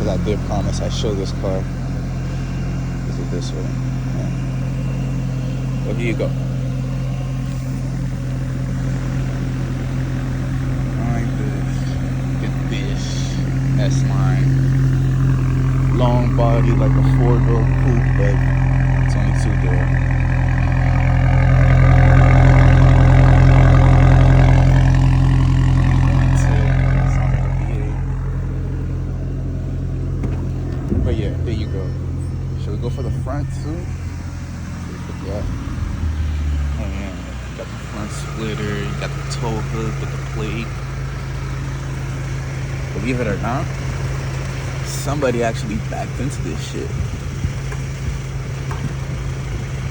Because I did promise I'd show this car. Is it this way? Yeah. Well, here you go. Like this. Get this S-line. Long body like a 4-door coupe, but it's only 2-door. But yeah, there you go. Should we go for the front too? Yeah. Oh yeah, you got the front splitter, you got the tow hook with the plate. Believe it or not, somebody actually backed into this shit.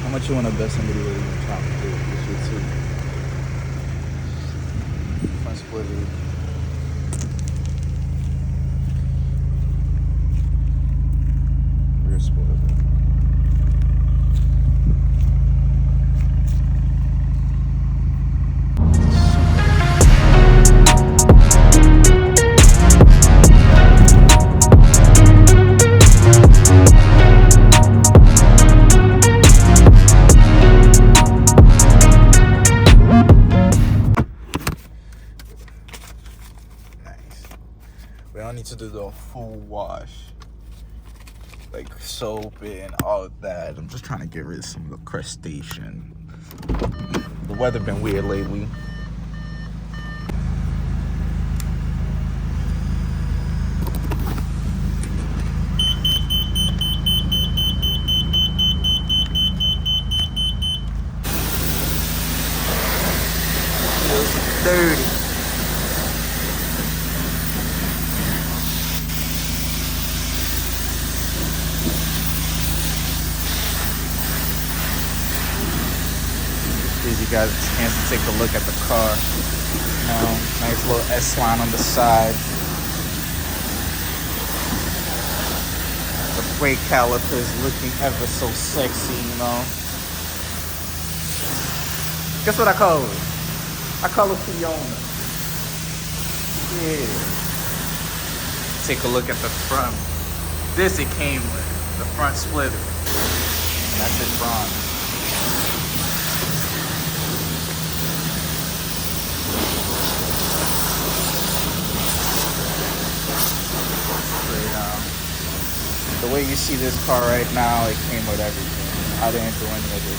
How much you want to bet somebody really even trying to do this shit too? Front splitter. Rear spoiler. We don't need to do the full wash, like soap and all of that. I'm just trying to get rid of some of the crustacean. The weather been weird lately. Feels dirty. Gives you guys a chance to take a look at the car. You know, nice little S-line on the side. The brake calipers looking ever so sexy, you know. Guess what I call it? I call it Fiona. Yeah. Take a look at the front. This it came with, the front splitter. And that's it bronze. The way you see this car right now, it came with everything. I didn't do any of it.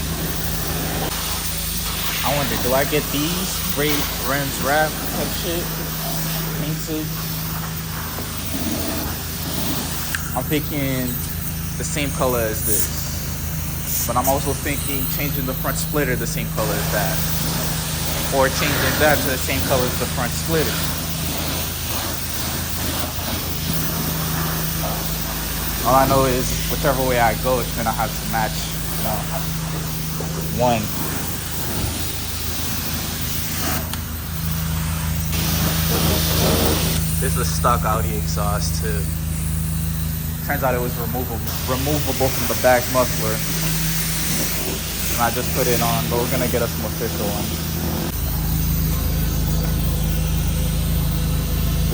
I wonder, do I get these great rims wrap type shit painted? I'm thinking the same color as this, but I'm also thinking changing the front splitter the same color as that, or changing that to the same color as the front splitter. All I know is whichever way I go, it's gonna have to match, you know, one. This is a stock Audi exhaust too. Turns out it was removable from the back muffler, and I just put it on. But we're gonna get us some official ones.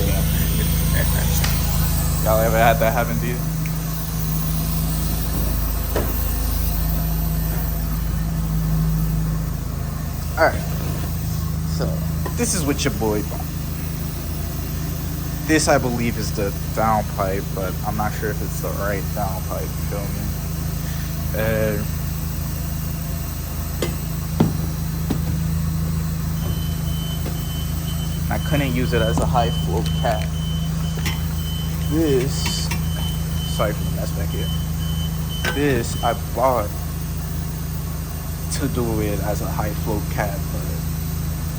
Damn. Y'all ever had that happen to you? Alright, so this is what your boy bought. This I believe is the downpipe, but I'm not sure if it's the right downpipe, you feel me? I couldn't use it as a high flow cap. This, sorry for the mess back here. This I bought to do it as a high flow cap, but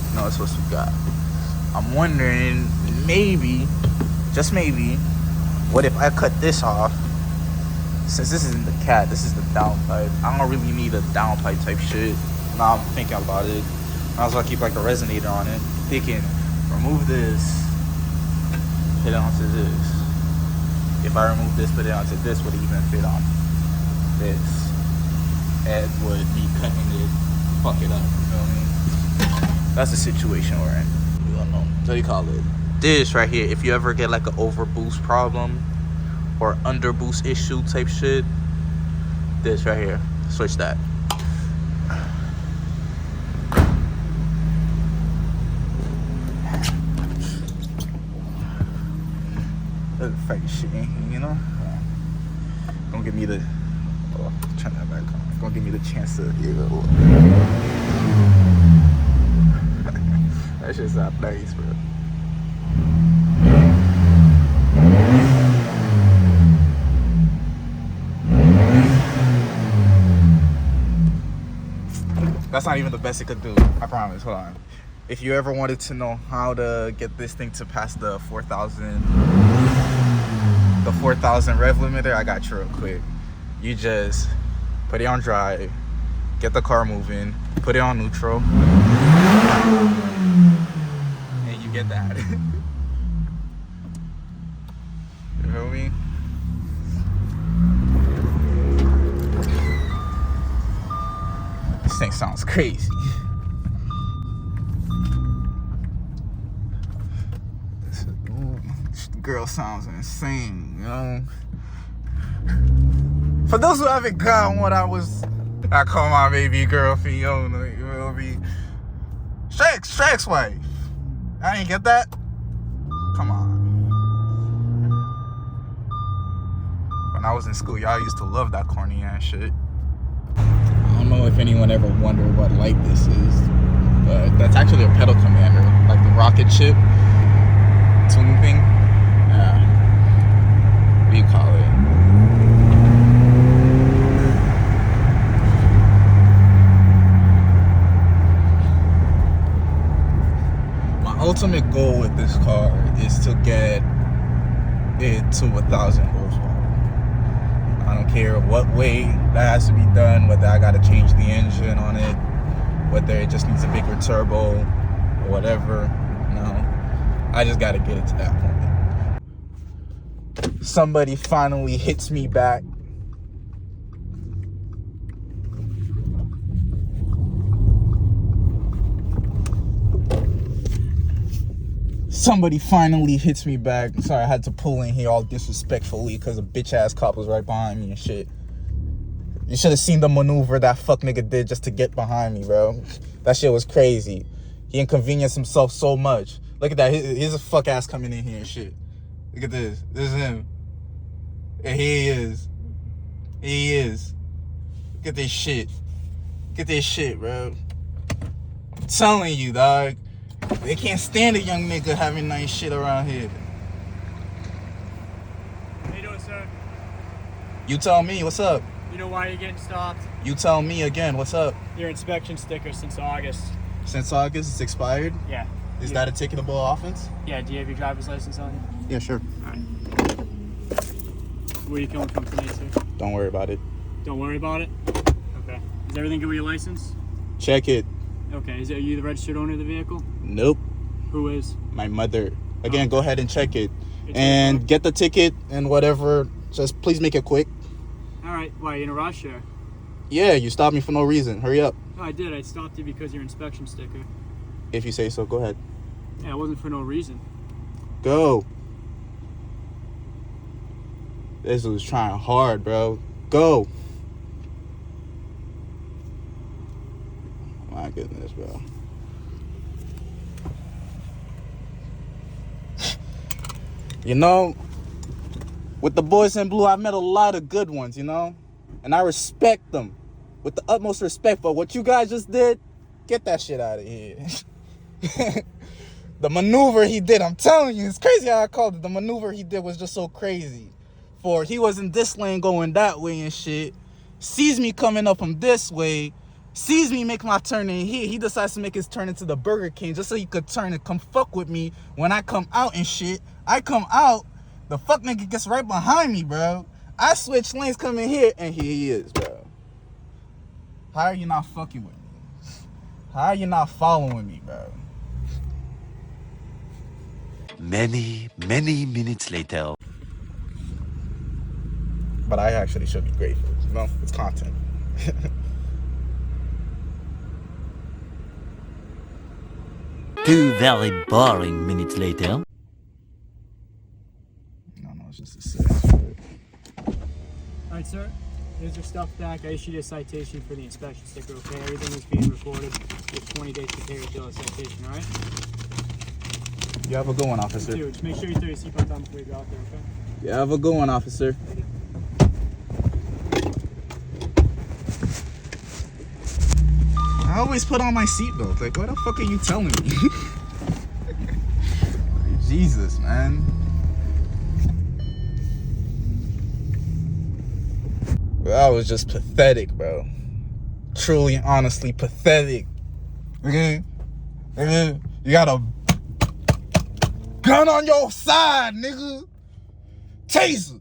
you know, it's what we got. I'm wondering, maybe, just maybe, what if I cut this off? Since this isn't the cat, this is the downpipe. I don't really need a downpipe type shit. Now I'm thinking about it. Might as well keep like a resonator on it. Thinking, remove this, hit it onto this. If I remove this, put it onto this, would it even fit on this? It would be cutting it, fuck it up, you know what I mean? That's the situation we're in. We don't know. What do you call it? This right here, if you ever get like an overboost problem, or underboost issue type shit, this right here, switch that. The fact shit ain't, you know, gonna give me the, oh, turn that back on. Gonna give me the chance to, that shit sound nice, bro. That's not even the best it could do, I promise. Hold on. If you ever wanted to know how to get this thing to pass the 4,000 rev limiter, I got you real quick. You just put it on drive, get the car moving, put it on neutral, and you get that. You feel me? This thing sounds crazy. This girl sounds insane, you know? For those who haven't gotten what I call my baby girl Fiona, you feel me? Shrek's wife. I didn't get that? Come on. When I was in school, y'all used to love that corny ass shit. I don't know if anyone ever wondered what light this is, but that's actually a pedal commander, like the rocket ship tuning thing. Yeah. What do you call it? My ultimate goal with this car is to get it to 1,000 horsepower. I don't care what way that has to be done, whether I gotta change the engine on it, whether it just needs a bigger turbo or whatever. No, I just gotta get it to that point. Somebody finally hits me back. Somebody finally hits me back. Sorry, I had to pull in here all disrespectfully because a bitch ass cop was right behind me and shit. You should have seen the maneuver that fuck nigga did just to get behind me, bro. That shit was crazy. He inconvenienced himself so much. Look at that. Here's a fuck ass coming in here and shit. Look at this. This is him. And here he is. Here he is. Look at this shit. Look at this shit, bro. I'm telling you, dog. They can't stand a young nigga having nice shit around here. How you doing, sir? You tell me, what's up? You know why you're getting stopped? You tell me again, what's up? Your inspection sticker since August. Since August, it's expired? Yeah. Is that a ticketable offense? Yeah, do you have your driver's license on you? Yeah, sure. Alright. Where you coming from tonight, sir? Don't worry about it. Don't worry about it? Okay. Is everything good with your license? Check it. Okay, are you the registered owner of the vehicle? Nope. Who is? My mother. Again, Go ahead and check it. It's And okay. get the ticket and whatever. Just please make it quick. Alright, why, are you in a rush here? Yeah, you stopped me for no reason. Hurry up. No, I did. I stopped you because of your inspection sticker. If you say so, go ahead. Yeah, it wasn't for no reason. Go. This was trying hard, bro. Go. My goodness, bro. You know, with the boys in blue, I've met a lot of good ones, you know? And I respect them with the utmost respect. But what you guys just did, get that shit out of here. The maneuver he did, I'm telling you, it's crazy how I called it. The maneuver he did was just so crazy. For he was in this lane going that way and shit. Sees me coming up from this way. Sees me make my turn in here. He decides to make his turn into the Burger King just so he could turn and come fuck with me when I come out and shit. I come out, the fuck nigga gets right behind me, bro. I switch lanes coming here, and here he is, bro. How are you not fucking with me? How are you not following me, bro? Many minutes later. But I actually should be grateful. You know, it's content. 2 very boring minutes later. No, it's just a set. Alright, sir. Here's your stuff back. I issued a citation for the inspection sticker, okay? Everything is being recorded. You have 20 days to pay or bill a citation, alright? You have a good one, officer. Dude, just make sure you throw your seatbelt on before you go out there, okay? You have a good one, officer. I always put on my seatbelt. Like, what the fuck are you telling me? Jesus, man. That was just pathetic, bro. Truly, honestly, pathetic. You got a gun on your side, nigga. Taser,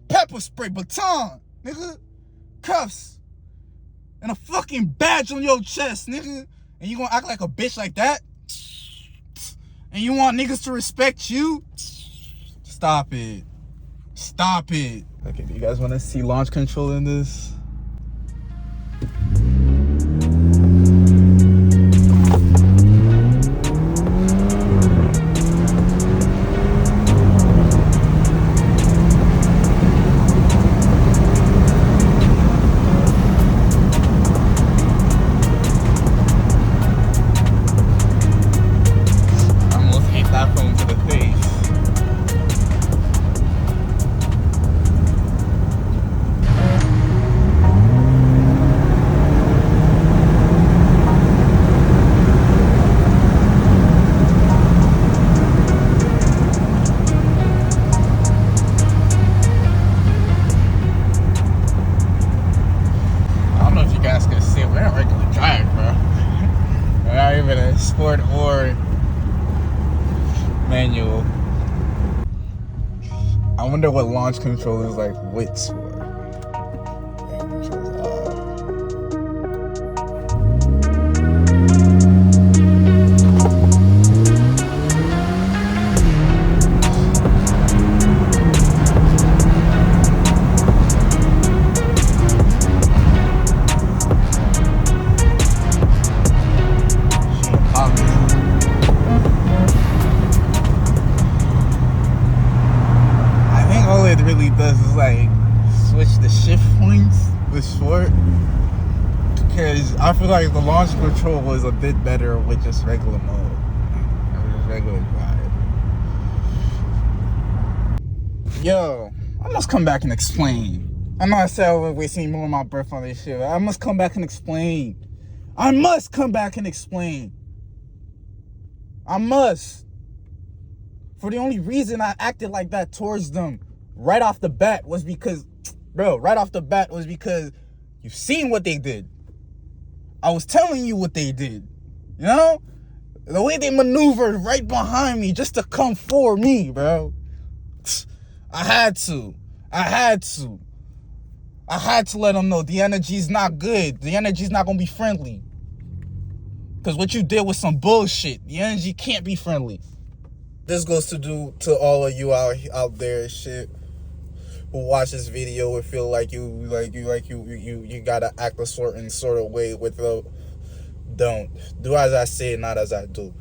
pepper spray, baton, nigga. Cuffs, and a fucking badge on your chest, nigga. And you gonna act like a bitch like that? And you want niggas to respect you? Stop it. Stop it. Okay, do you guys want to see launch control in this? Sport or manual. I wonder what launch control is like wits for. Is like switch the shift points with short, because I feel like the launch control was a bit better with just regular mode. Just regular drive. Yo, I must come back and explain. I know I said I was wasting more of my breath on this shit, but I must come back and explain. I must come back and explain. I must. For the only reason I acted like that towards them right off the bat was because, you've seen what they did. I was telling you what they did. You know? The way they maneuvered right behind me just to come for me, bro. I had to let them know the energy's not good. The energy's not gonna be friendly. Because what you did was some bullshit. The energy can't be friendly. This goes to all of you out there and shit who watch this video and feel like you gotta act a certain sort of way with the. Don't do as I say, not as I do.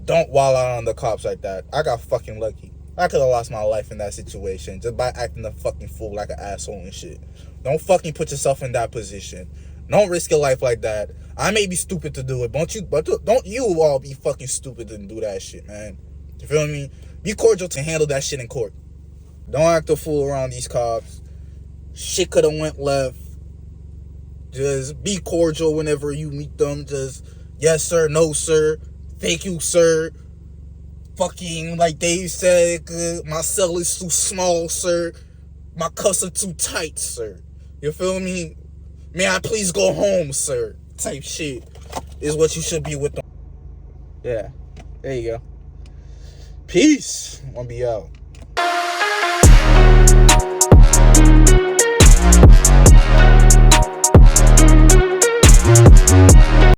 Don't wall out on the cops like that. I got fucking lucky. I could have lost my life in that situation just by acting a fucking fool like an asshole and shit. Don't fucking put yourself in that position. Don't risk your life like that. I may be stupid to do it, but don't you all be fucking stupid and do that shit, man. You feel me? Be cordial to handle that shit in court. Don't act a fool around these cops. Shit could have went left. Just be cordial whenever you meet them. Just, yes, sir, no, sir. Thank you, sir. Fucking, like Dave said, my cell is too small, sir. My cuffs are too tight, sir. You feel me? May I please go home, sir? Type shit is what you should be with them. Yeah, there you go. Peace. I'm gonna be out.